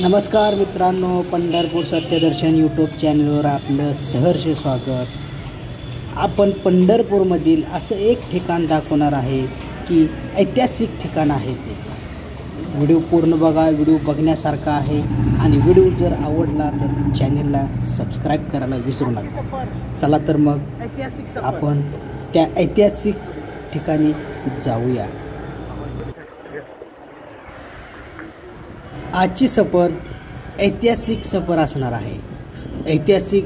नमस्कार मित्रांनो, पंढरपूर सत्यदर्शन यूट्यूब चॅनलवर आपलं सहर्ष स्वागत. आपण पंढरपूरमधील असं एक ठिकाण दाखवणार आहे की ऐतिहासिक ठिकाण आहे ते. व्हिडिओ पूर्ण बघा, व्हिडिओ बघण्यासारखा आहे आणि व्हिडिओ जर आवडला तर चॅनलला सबस्क्राईब करायला विसरू नका. चला तर मग आपण त्या ऐतिहासिक ठिकाणी जाऊया. आजची सफर ऐतिहासिक सफर असणार आहे. ऐतिहासिक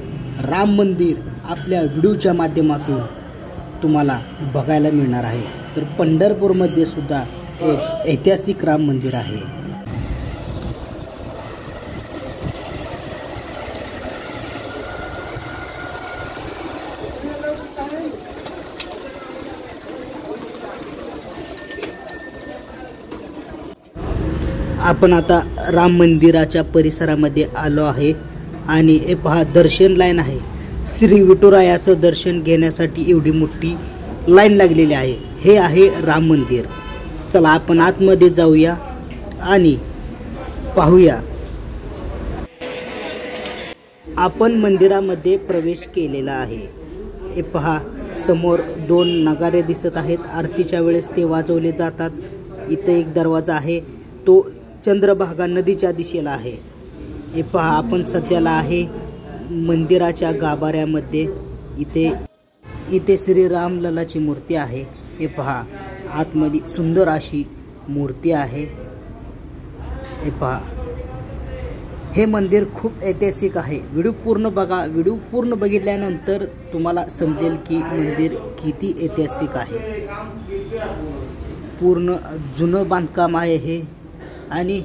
राम मंदिर आपल्या व्हिडिओच्या माध्यमातून तुम्हाला बघायला मिळणार आहे. तर पंढरपूरमध्ये सुद्धा एक ऐतिहासिक राम मंदिर आहे. आपण आता राम मंदिराच्या परिसरामध्ये आलो आहे आणि हे पहा, दर्शन लाईन आहे. श्री विठुरायाचं दर्शन घेण्यासाठी एवढी मोठी लाईन लागलेली आहे. हे आहे राम मंदिर. चला आपण आतमध्ये जाऊया आणि पाहूया. आपण मंदिरामध्ये प्रवेश केलेला आहे. हे पहा, समोर 2 नगारे दिसत आहेत. आरतीच्या वेळेस ते वाजवले जातात. इथे एक दरवाजा आहे, तो चंद्रभागा नदीच्या दिशेला आहे. हे पहा, आपण सध्याला आहे मंदिराच्या गाभाऱ्यामध्ये. इथे श्री रामललाची मूर्ती आहे. हे पहा, आतमध्ये सुंदर अशी मूर्ती आहे. हे पहा, हे मंदिर खूप ऐतिहासिक आहे. व्हिडिओ पूर्ण बघा. व्हिडिओ पूर्ण बघितल्यानंतर तुम्हाला समजेल की मंदिर किती ऐतिहासिक आहे. पूर्ण जुनं बांधकाम आहे हे. आणि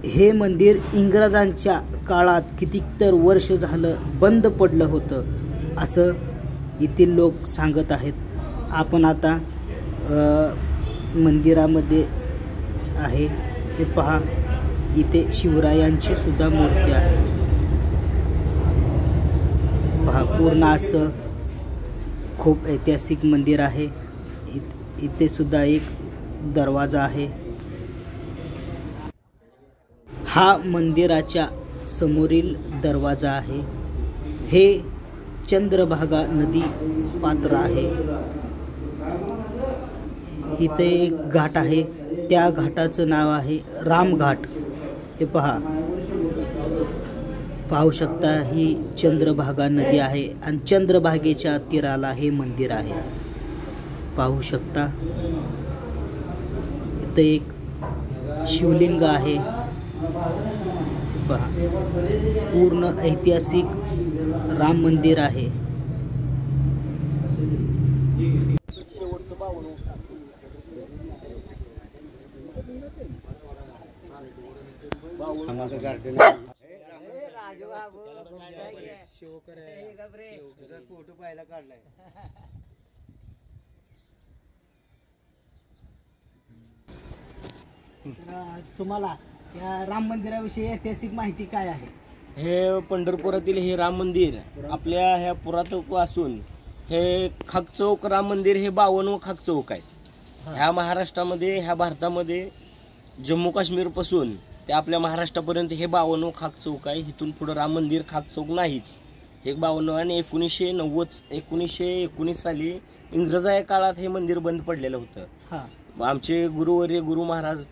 हे मंदिर इंग्रजांच्या काळात कितीतर वर्ष झालं बंद पडलं होतं असं येथील लोक सांगत आहेत. आपण आता मंदिरामध्ये आहे. हे पहा, इथे शिवरायांची सुद्धा मूर्ती आहे. पहा, पूर्ण असं खूप ऐतिहासिक मंदिर आहे. इथे सुद्धा एक दरवाजा आहे. हा मंदिराच्या समोरील दरवाजा आहे. हे चंद्रभागा नदी पात्र आहे. इथे एक घाट आहे. त्या घाटाचं नाव आहे रामघाट. हे पहा, पाहू शकता, ही चंद्रभागा नदी आहे आणि चंद्रभागेच्या तीराला हे मंदिर आहे. पाहू शकता, इथे एक शिवलिंग आहे. पहा, पूर्ण ऐतिहासिक राम मंदिर आहे. तुम्हाला या राम मंदिराविषयी ऐतिहासिक माहिती काय आहे? हे पंढरपुरातील हे राम मंदिर आपल्या ह्या पुरातत्व असून हे खाकचौक राम मंदिर हे 52 खाकचौक आहे. ह्या महाराष्ट्रामध्ये, ह्या भारतामध्ये जम्मू काश्मीर पासून ते आपल्या महाराष्ट्रापर्यंत हे 52 खाकचौक आहे. इथून पुढे राम मंदिर खाकचौक नाहीच. हे 52 आणि 1919 साली इंग्रजाच्या काळात हे मंदिर बंद पडलेलं होतं. आमचे गुरुवर्य गुरु महाराज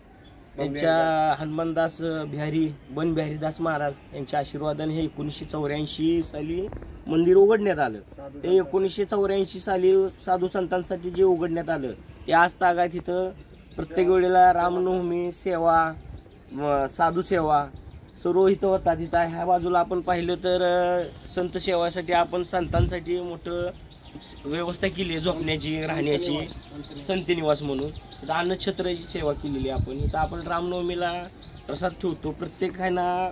त्यांच्या हनुमानदास बन बिहारीदास महाराज यांच्या आशीर्वादाने हे 1984 साली मंदिर उघडण्यात आलं. ते 1984 साली साधू संतांसाठी जे उघडण्यात आलं ते आज तागायत. तिथं प्रत्येक वेळेला रामनवमी सेवा, साधू सेवा सर्व इथं होता. तिथं ह्या बाजूला आपण पाहिलं तर संत सेवासाठी आपण संतांसाठी मोठं व्यवस्था केली आहे, झोपण्याची, राहण्याची, संत निवास म्हणून. इथं अन्नछत्राची सेवा केलेली आहे आपण. इथं आपण रामनवमीला प्रसाद ठेवतो. प्रत्येकांना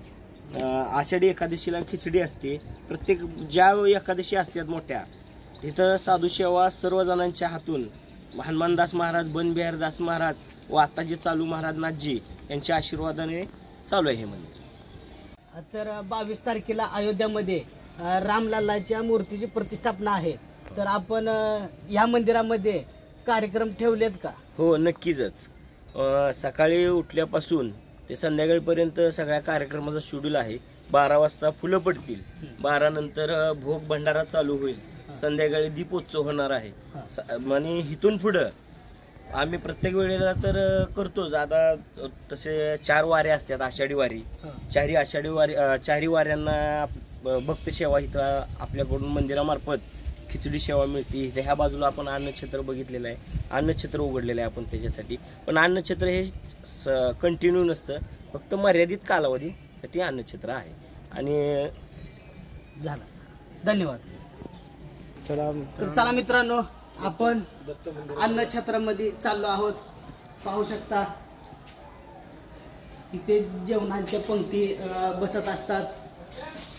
आषाढी एकादशीला खिचडी असते. प्रत्येक ज्या एकादशी असतात मोठ्या तिथं साधू सेवा सर्वजणांच्या हातून हनुमानदास महाराज, बनबिहारीदास महाराज व आता जे चालू महाराज नाथजी यांच्या आशीर्वादाने चालू आहे हे मंदिर. तर 22 तारखेला अयोध्यामध्ये रामलल्लाच्या मूर्तीची प्रतिष्ठापना आहे. तर आपण या मंदिरामध्ये कार्यक्रम ठेवलेत का? हो, नक्कीच. सकाळी उठल्यापासून ते संध्याकाळपर्यंत सगळ्या कार्यक्रमाचा शेड्यूल आहे. 12 वाजता फुलं पडतील, 12 नंतर भोग भंडारा चालू होईल, संध्याकाळी दीपोत्सव होणार आहे. आणि इथून पुढं आम्ही प्रत्येक वेळेला तर करतोच. आता तसे 4 वाऱ्या असतात, आषाढी वारी, चारही वाऱ्यांना भक्त सेवा इथं आपल्याकडून मंदिरामार्फत खिचडी सेवा मिळते. इथे ह्या बाजूला आपण अन्नछत्र बघितलेलं आहे, अन्नछत्र उघडलेलं आहे आपण त्याच्यासाठी. पण अन्नछत्र हे कंटिन्यू नसतं, फक्त मर्यादित कालावधीसाठी अन्नछत्र आहे. आणि झालं, धन्यवाद. तर चला मित्रांनो, आपण अन्नछत्रामध्ये चाललो आहोत. पाहू शकता इथे जेवणाच्या पंक्ती बसत असतात.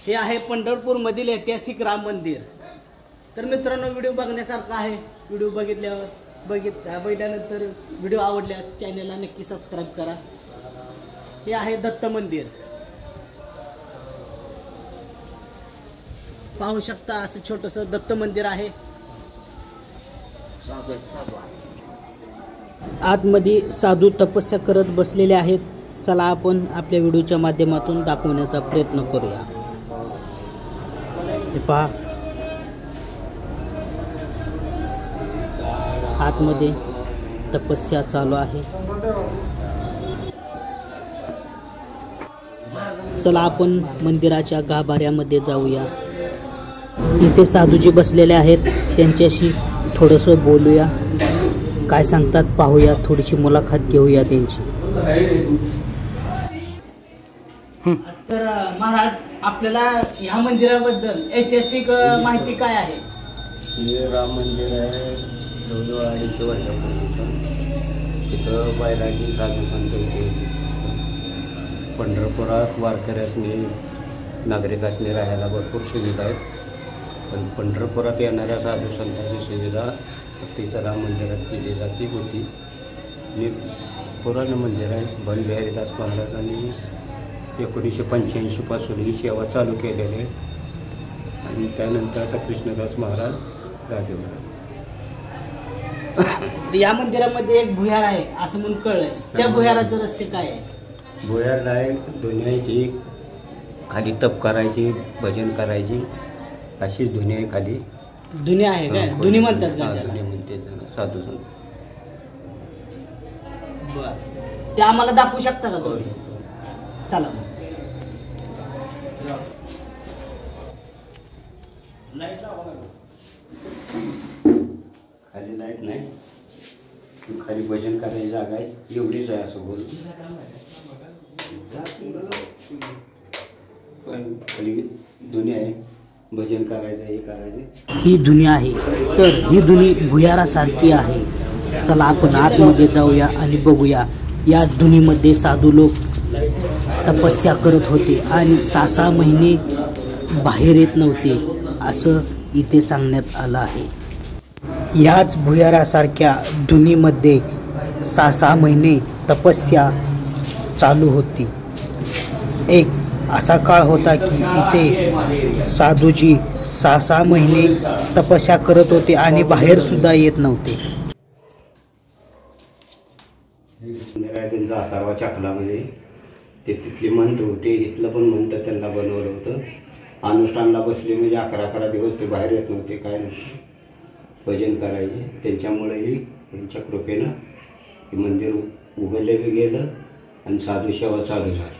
हे आहे पंढरपूरमधील ऐतिहासिक राम मंदिर. तर मित्रांनो, व्हिडिओ बघण्यासारखा आहे. व्हिडिओ बघितल्यानंतर व्हिडिओ आवडल्यास चॅनलला नक्की सबस्क्राईब करा. हे आहे दत्त मंदिर. पाहू शकता असं छोटंसं दत्त मंदिर आहे. आतमध्ये साधू तपस्या करत बसलेले आहेत. चला आपण आपल्या व्हिडिओच्या माध्यमातून दाखवण्याचा प्रयत्न करूया. हे पहा, आतमध्ये तपस्या चालू आहे. चला आपण मंदिराच्या गाभाऱ्यामध्ये जाऊया. इथे साधूजी बसलेले आहेत, त्यांच्याशी थोडंसं बोलूया. काय सांगतात पाहूया, थोडीशी मुलाखत घेऊया त्यांची. तर महाराज, आपल्याला ह्या मंदिराबद्दल ऐतिहासिक माहिती काय आहे? हे राम मंदिर आहे, जवळजवळ 250 वर्षापूर्वीचं. तिथं बैलाची साधू संत होते. पंढरपुरात वारकऱ्यासनी, नागरिकांनी राहायला भरपूर सुविधा आहेत. पण पंढरपुरात येणाऱ्या साधू संतांची सुविधा फक्त इथं राम मंदिरात केली जाते होती. हे पुराण मंदिर आहे. बनबिहारीदास महाराजांनी 1985 पासून ही सेवा चालू केलेली आहे. आणि त्यानंतर आता कृष्णदास महाराज राजेवर. या मंदिरामध्ये एक भुयार आहे असं म्हणून कळलंय. त्या भुयाराचं रहस्य काय आहे? भुयारला आहे दुनियाची खाली तप करायची, भजन करायची, अशीच दुनिया खाली. दुनिया आहे काय? दुनिया म्हणतात का? दुनिया म्हणते साधू संत. बरं, ते आम्हाला दाखवू शकता का तुम्ही? चला. खाली लाईट नाही, खाली भजन करायची जागा आहे, एवढीच आहे असं बोल. पण खाली दुनिया आहे, भजन करायचं, हे करायचं. ही दुनिया आहे. तर ही दुनिया भुयारासारखी आहे. चला आपण आतमध्ये जाऊया आणि बघूया. याच दुनियेमध्ये साधू लोक तपस्या करत होते आणि 6 महिने बाहेर येत नव्हते असं इथे सांगण्यात आलं आहे. याच भुयारासारख्या दुनियेमध्ये 6 महिने तपस्या चालू होती. एक असा काळ होता की इथे साधूजी 6 महिने तपस्या करत होते आणि बाहेर सुद्धा येत नव्हते. त्यांचा असावा चाकलामध्ये ते तिथले मंत्र होते. इथलं पण मंत्र त्यांना बनवलं होतं. अनुष्ठानला बसले म्हणजे 11 दिवस ते बाहेर येत नव्हते, काय नव्हते, भजन करायचे. त्यांच्यामुळेही त्यांच्या कृपेनं हे मंदिर उघडले गेलं आणि साधू सेवा चालू झाली.